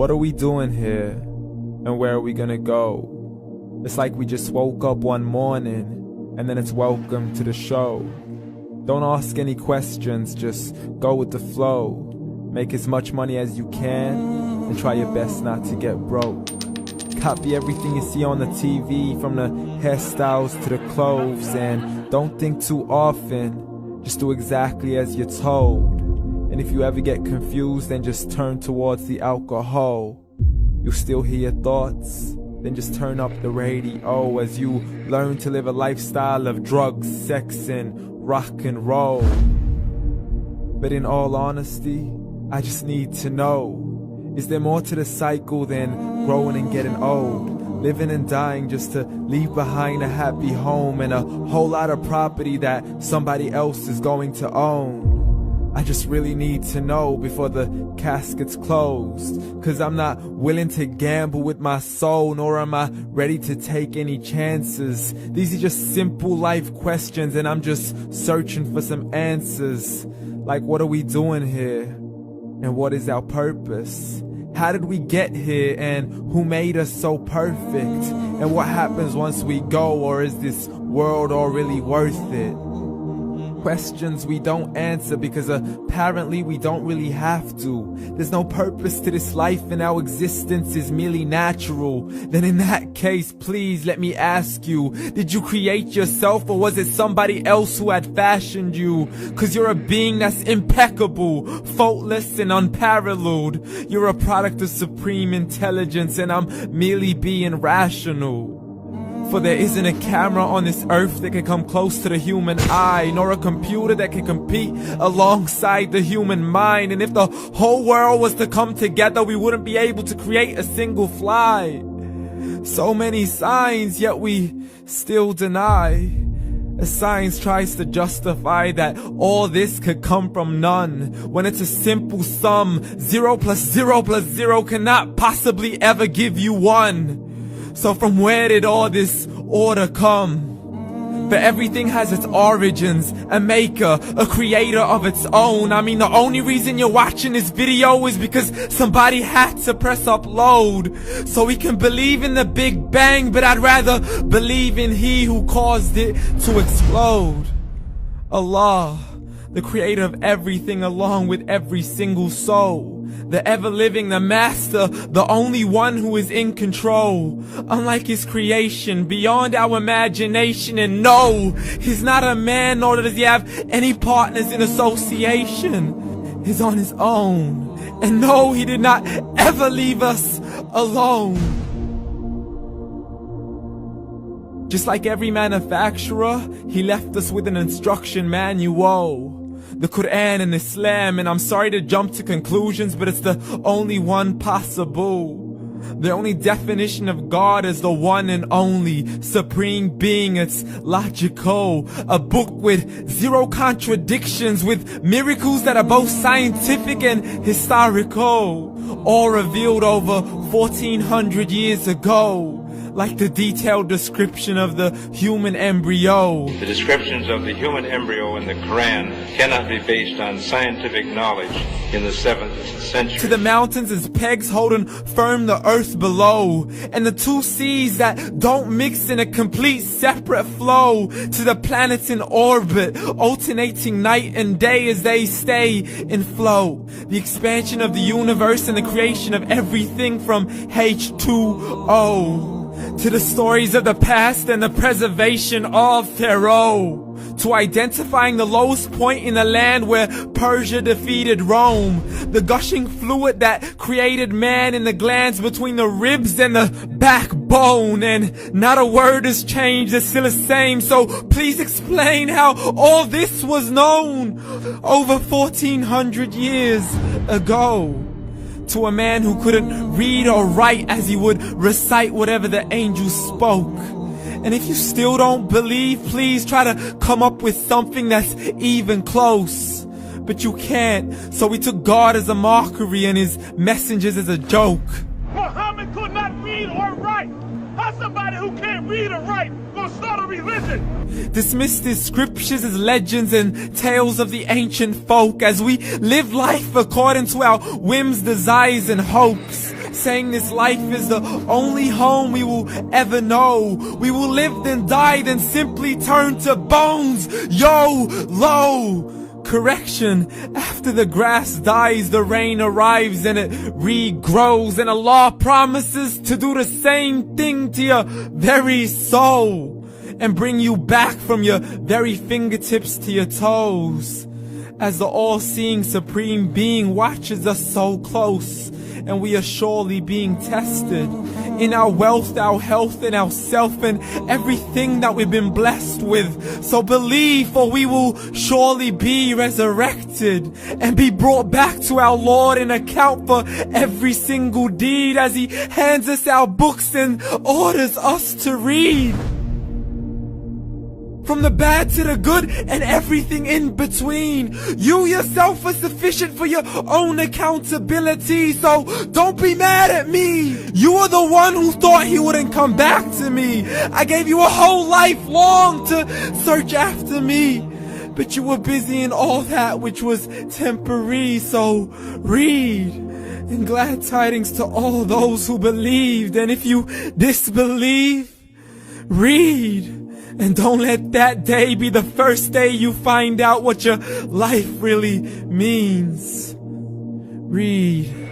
What are we doing here? And where are we gonna go? It's like we just woke up one morning, and then it's welcome to the show. Don't ask any questions, just go with the flow. Make as much money as you can, and try your best not to get broke. Copy everything you see on the TV, from the hairstyles to the clothes, and don't think too often, just do exactly as you're told. And if you ever get confused, then just turn towards the alcohol. You'll still hear your thoughts, then just turn up the radio as you learn to live a lifestyle of drugs, sex, and rock and roll. But in all honesty, I just need to know, is there more to the cycle than growing and getting old? Living and dying just to leave behind a happy home and a whole lot of property that somebody else is going to own. I just really need to know before the casket's closed, 'cause I'm not willing to gamble with my soul, nor am I ready to take any chances. These are just simple life questions, and I'm just searching for some answers. Like, what are we doing here? And what is our purpose? How did we get here, and who made us so perfect? And what happens once we go, or is this world all really worth it? Questions we don't answer because apparently we don't really have to. There's no purpose to this life and our existence is merely natural. Then in that case, please let me ask you, did you create yourself, or was it somebody else who had fashioned you? 'Cause you're a being that's impeccable, faultless and unparalleled. You're a product of supreme intelligence, and I'm merely being rational. For there isn't a camera on this earth that can come close to the human eye, nor a computer that can compete alongside the human mind. And if the whole world was to come together, we wouldn't be able to create a single fly. So many signs, yet we still deny. As science tries to justify that all this could come from none, when it's a simple sum. 0 plus 0 plus 0 cannot possibly ever give you 1. So from where did all this order come? But everything has its origins, a maker, a creator of its own. I mean, the only reason you're watching this video is because somebody had to press upload. So we can believe in the Big Bang, but I'd rather believe in He who caused it to explode. Allah, the creator of everything along with every single soul. The ever-living, the master, the only one who is in control. Unlike his creation, beyond our imagination. And no, he's not a man, nor does he have any partners in association. He's on his own. And no, he did not ever leave us alone. Just like every manufacturer, he left us with an instruction manual. The Quran and Islam, and I'm sorry to jump to conclusions, but it's the only one possible. The only definition of God is the one and only supreme being. It's logical, a book with 0 contradictions, with miracles that are both scientific and historical, all revealed over 1400 years ago. Like the detailed description of the human embryo. The descriptions of the human embryo in the Quran cannot be based on scientific knowledge in the 7th century. To the mountains as pegs holding firm the earth below, and the 2 seas that don't mix in a complete separate flow. To the planets in orbit, alternating night and day as they stay in flow. The expansion of the universe and the creation of everything from H2O. To the stories of the past and the preservation of Pharaoh. To identifying the lowest point in the land where Persia defeated Rome. The gushing fluid that created man in the glands between the ribs and the backbone. And not a word has changed, it's still the same. So please explain how all this was known over 1400 years ago. To a man who couldn't read or write as he would recite whatever the angels spoke. And if you still don't believe, please try to come up with something that's even close. But you can't, so we took God as a mockery and his messengers as a joke. Muhammad could not read or write. How somebody who can't read or write gonna start a religion? Dismissed his scriptures as legends and tales of the ancient folk, as we live life according to our whims, desires, and hopes. saying this life is the only home we will ever know. We will live then die, then simply turn to bones. YOLO! Correction, after the grass dies, the rain arrives and it regrows, and Allah promises to do the same thing to your very soul and bring you back from your very fingertips to your toes, as the all-seeing supreme being watches us so close, and we are surely being tested in our wealth, our health, and our self, and everything that we've been blessed with. So believe, for we will surely be resurrected and be brought back to our Lord and account for every single deed, as He hands us our books and orders us to read. From the bad to the good and everything in between. You yourself are sufficient for your own accountability, so don't be mad at me. You are the one who thought He wouldn't come back to me. I gave you a whole life long to search after me, but you were busy in all that which was temporary. So read, and glad tidings to all those who believed. And if you disbelieve, read. And don't let that day be the first day you find out what your life really means. Read.